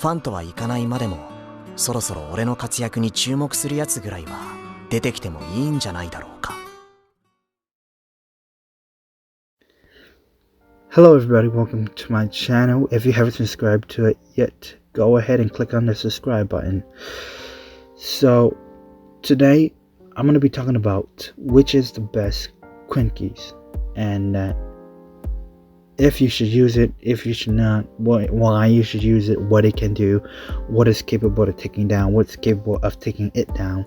ファンとはいかないまでも、そろそろ俺の活躍に注目するやつぐらいは出てきてもいいんじゃないだろうか。Hello everybody, welcome to my channel. If you haven't subscribed to it yet, go ahead and click on the subscribe button. So, today I'm going to be talking about which is the best Quinques, and if you should use it, if you should not, why you should use it, what it can do, what it's capable of taking down, what's capable of taking it down.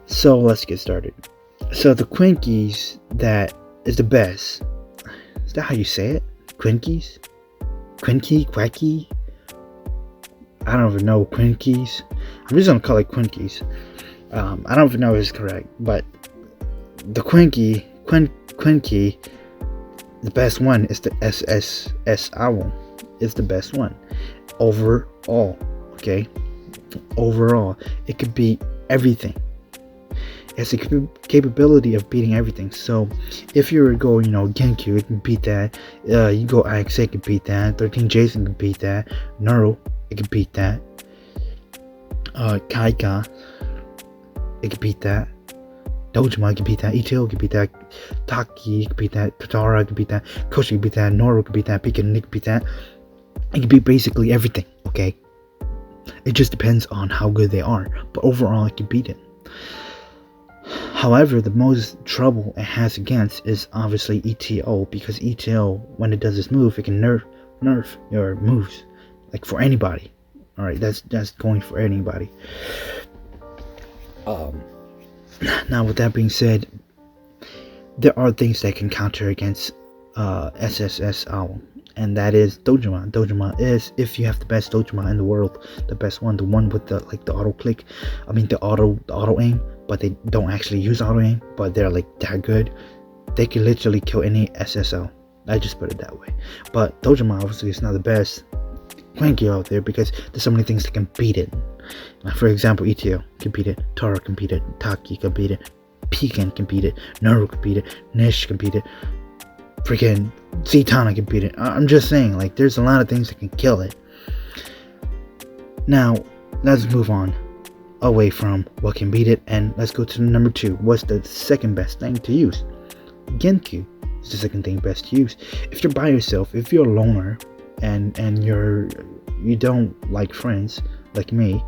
So let's get started. So the Quinques that is the best. Is that how you say it? Quinques? Quinque? Quacky? I don't even know. Quinques? I'm just gonna call it Quinques. I don't even know if it's correct, but the Quinque, the best one is the SSS Owl. It's the best one. Overall, okay? Overall, it could beat everything. It has the capability of beating everything. So if you were to go, Genku, it can beat that. You go IXA, it can beat that. 13 Jason can beat that. Neuro, it can beat that. Kaika, it can beat that. Dojima can beat that. Ichigo can beat that. Taki can beat that. Katara can beat that. Koshi can beat that. Noro can beat that. Pika and Nick can beat that. It can beat basically everything, okay? It just depends on how good they are. But overall, it can beat it. However, the most trouble it has against is obviously ETO, because ETO, when it does its move, it can nerf your moves, like for anybody. Alright, that's going for anybody. Now with that being said, there are things that can counter against SSS Owl, and that is Dojima. Dojima is, if you have the best Dojima in the world, the best one, the one with the auto click, the auto aim, but they don't actually use auto aim, but they're that good. They can literally kill any SSL. I just put it that way. But Dojima obviously is not the best Quinque out there, because there's so many things that can beat it. Like for example, ETO can beat it, Tara can beat it, Taki can beat it, Pekin can beat it, Naru can beat it, Nish can beat it, freaking Zitana can beat it. I'm just saying, there's a lot of things that can kill it. Now, let's move on away from what can beat it, and let's go to number 2. What's the second best thing to use? Genku is the second thing best to use. If you're by yourself, if you're a loner, and you don't like friends like me,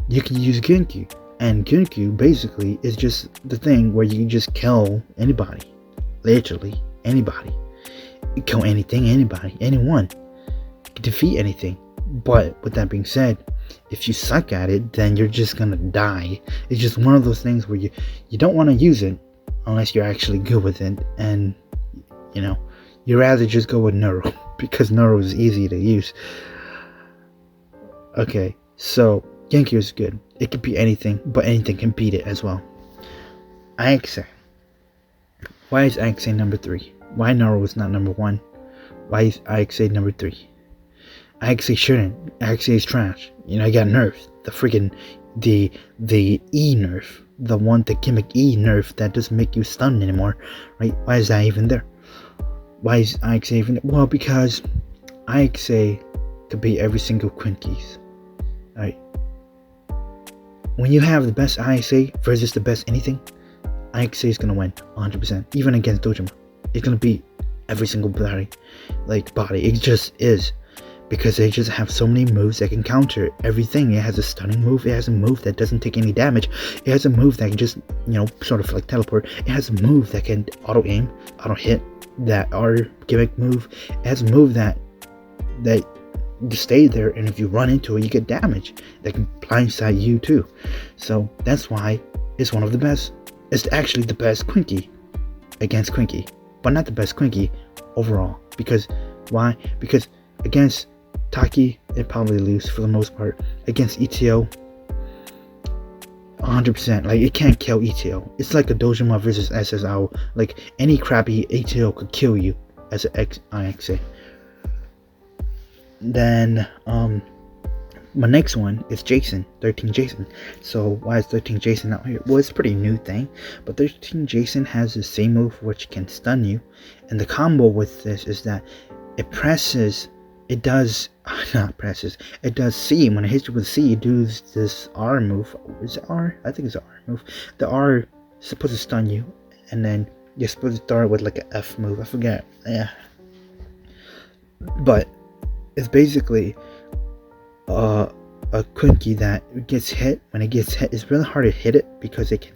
you can use Genku. And Genku basically is just the thing where you can just kill anybody, literally anybody. You kill anything, anybody, anyone. You can defeat anything. But with that being said, if you suck at it, then you're just gonna die. It's just one of those things where you don't want to use it unless you're actually good with it, and you rather just go with Neuro, because Neuro is easy to use. Okay, so Genki is good. It can beat anything, but anything can beat it as well. IXA. Why is IXA number 3? Why Neuro is not number 1? Why is IXA number 3? IXA shouldn't. IXA is trash. I got nerfed. The freaking the E nerf, the one, the gimmick E nerf that doesn't make you stunned anymore, right? Why is that even there? Why is IXA even there? Well, because IXA could beat every single Quinques. Alright. When you have the best IXA versus the best anything, IXA is gonna win 100%. Even against Dojima, it's gonna beat every single body. It just is. Because they just have so many moves that can counter everything. It has a stunning move. It has a move that doesn't take any damage. It has a move that can just, sort of teleport. It has a move that can auto aim, auto hit, that our gimmick move. It has a move that you stay there, and if you run into it, you get damage. That can blindside you too. So that's why it's one of the best. It's actually the best Quinque against Quinque, but not the best Quinque overall. Because why? Because against Taki, it probably lose for the most part. Against ETO, 100%. It can't kill ETO. It's like a Dojima versus SSO. Any crappy ETO could kill you as an IXA. Then, my next one is Jason, 13 Jason. So why is 13 Jason out here? Well, it's a pretty new thing, but 13 Jason has the same move which can stun you, and the combo with this is that it presses it does not presses. It does C. When it hits you with C, it does this R move. Is it R? I think it's an R move. The R is supposed to stun you, and then you're supposed to start with like an F move. I forget. Yeah. But it's basically a Quinque that gets hit. When it gets hit, it's really hard to hit it because it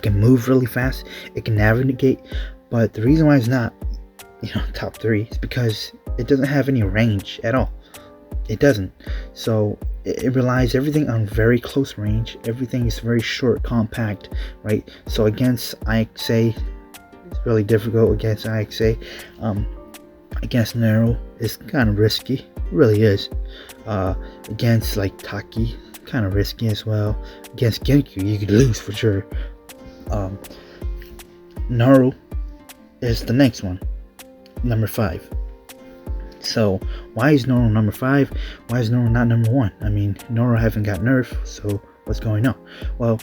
can move really fast. It can navigate. But the reason why it's not, top 3 is because it doesn't have any range at all. It doesn't. So it relies everything on very close range. Everything is very short, compact, right? So against IXA, it's really difficult against IXA. Against Nero, it's kind of risky. It really is. Against like Taki, kind of risky as well. Against Genku, you could lose for sure. Naru is the next one, number 5. So why is Noro number 5? Why is Noro not number 1? I mean, Noro haven't got nerfed, so what's going on? Well,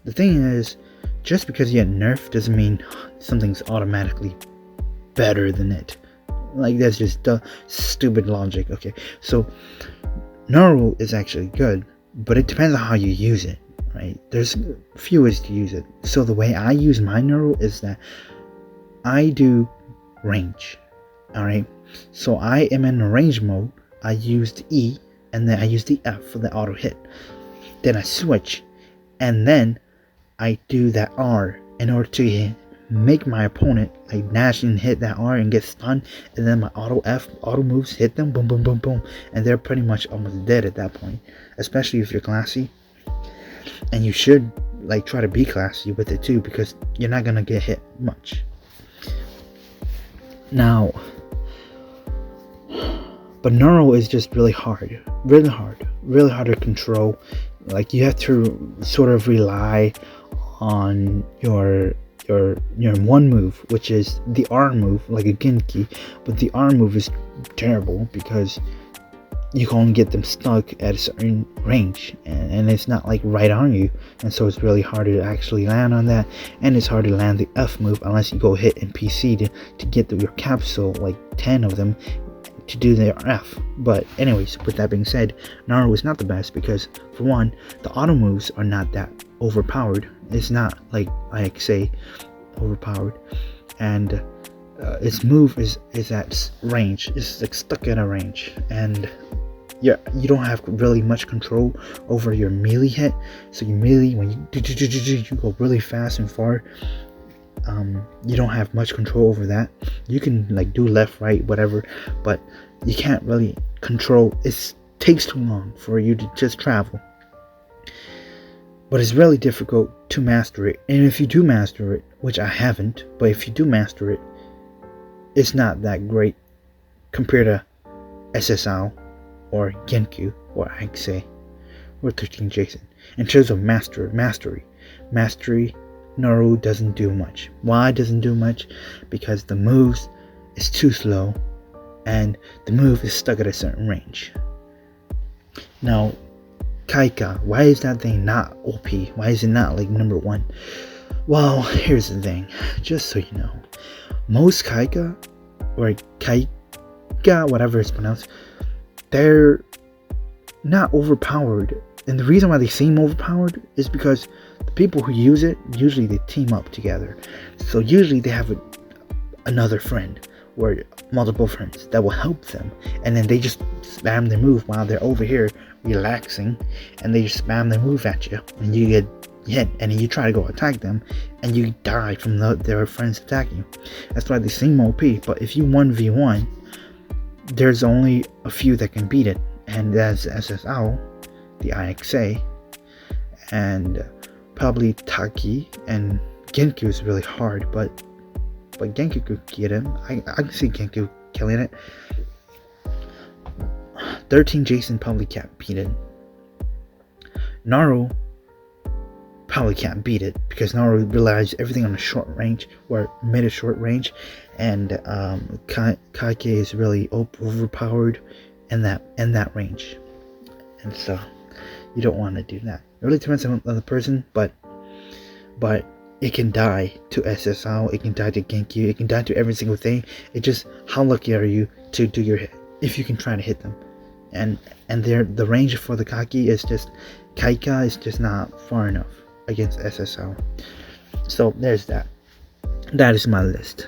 the thing is, just because you get nerfed doesn't mean something's automatically better than it. Like, that's just stupid logic. Okay, so Noro is actually good, but it depends on how you use it, right? There's a few ways to use it. So the way I use my Noro is that I do range. Alright, so I am in range mode. I use the E, and then I use the F for the auto hit. Then I switch, and then I do that R in order to make my opponent like dash and hit that R and get stunned, and then my auto moves hit them, boom, boom, boom, boom, and they're pretty much almost dead at that point. Especially if you're classy, and you should like try to be classy with it too, because you're not gonna get hit much. Now, but Noro is just really hard to control. Like, you have to sort of rely on your one move, which is the R move, like a Quinque. But the R move is terrible because you can only get them stuck at a certain range, and it's not like right on you, and so it's really hard to actually land on that. And it's hard to land the F move unless you go hit in PC to get your capsule, like 10 of them, to do their F. But anyways, with that being said, Naru is not the best because, for one, the auto moves are not that overpowered. It's not like IXA overpowered, and its move is at range. It's like stuck at a range, and you don't have really much control over your melee hit. So your melee, when you go really fast and far, you don't have much control over that. You can like do left, right, whatever, but you can't really control. It takes too long for you to just travel. But it's really difficult to master it. And if you do master it, which I haven't, but if you do master it, it's not that great compared to SSL or Genku or Ikse or 13 Jason. In terms of mastery, Naru doesn't do much. Why doesn't do much? Because the moves is too slow, and the move is stuck at a certain range. Now, Kaika, why is that thing not OP? Why is it not like number 1? Well, here's the thing, just so you know, most Kaika, or Kaika, whatever it's pronounced, they're not overpowered. And the reason why they seem overpowered is because the people who use it, usually they team up together. So usually they have another friend or multiple friends that will help them. And then they just spam their move while they're over here relaxing. And they just spam their move at you. And you get hit. And then you try to go attack them. And you die from their friends attacking you. That's why they seem OP. But if you 1v1, there's only a few that can beat it. And that's SSL, the IXA, and probably Taki, and Genku is really hard, but Genku could get him. I can see Genku killing it. 13 Jason probably can't beat it. Naru probably can't beat it because Naru relies everything on the short range or mid to short range, and Kaika is really overpowered in that range, and so you don't want to do that. It really depends on the person, but it can die to SSL, it can die to Genki, it can die to every single thing. It's just how lucky are you to do your hit, if you can try to hit them. And the range for the Kaika is just not far enough against SSL. So there's that. That is my list.